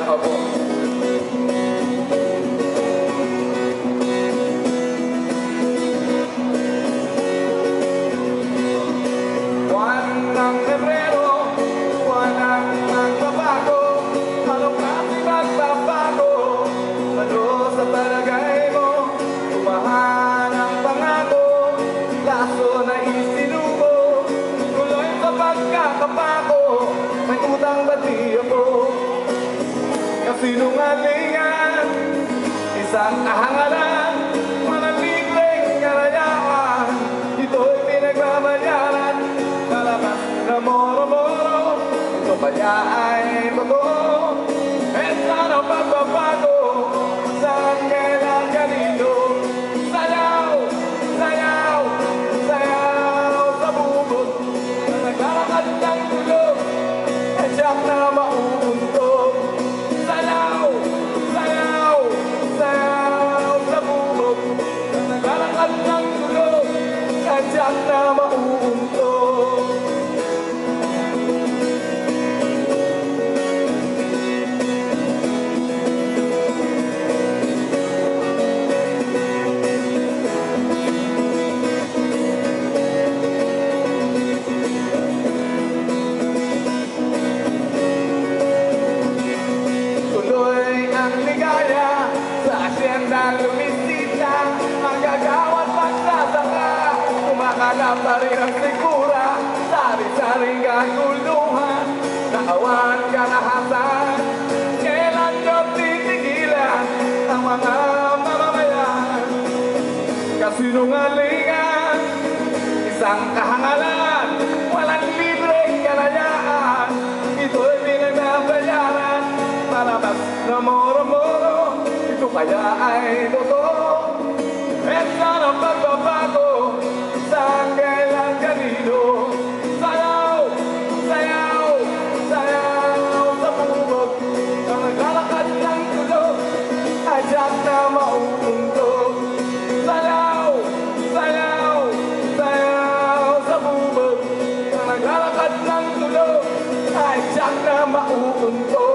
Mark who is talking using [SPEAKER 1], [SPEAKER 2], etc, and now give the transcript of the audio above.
[SPEAKER 1] Opo. Buwan ng Pebrero, buwan ng nagbabago. Ano kasi nagbabago? Ano sa palagay mo? Tumahan ang pangako, laso na isinubo. Tuloy sa pagkakapako, may utang bati ako. Kasinungalingan, isang kahangalan, manatiling karayaan. Ito'y pinagbabayaran, kalabas na moro-moro. Ito kaya ay totoo, eh sana pagbabago. Saan kailan ganito? Sayaw, sayaw, sayaw sa bubot na naglalakad ng tulog, eh siyak na mauuntog. Sayaw, sayaw, sayaw sa bubot na naglalakad ng tulog, eh siyak na mauuntog. Lumisita, magagawat magsasaka, kumakalap pa rin ang sigura, sari-saring kaguluhan, naawan kalahasan. Kailan nyo titigilan ang mga mamamayan? Kasinungalingan, isang kahangalan, walang libreng kalayaan. Ito'y pinagbabayaran, palabas na moro-moro. Ito kaya ay totoo, eh sana pagbabago. Saan kailan kanino? Sayaw, sayaw, sayaw sa bubog na naglalakad ng tulog, ay tiyak na mauuntog. Sayaw, sayaw, sayaw sa bubog na naglalakad ng tulog, ay tiyak na mauuntog.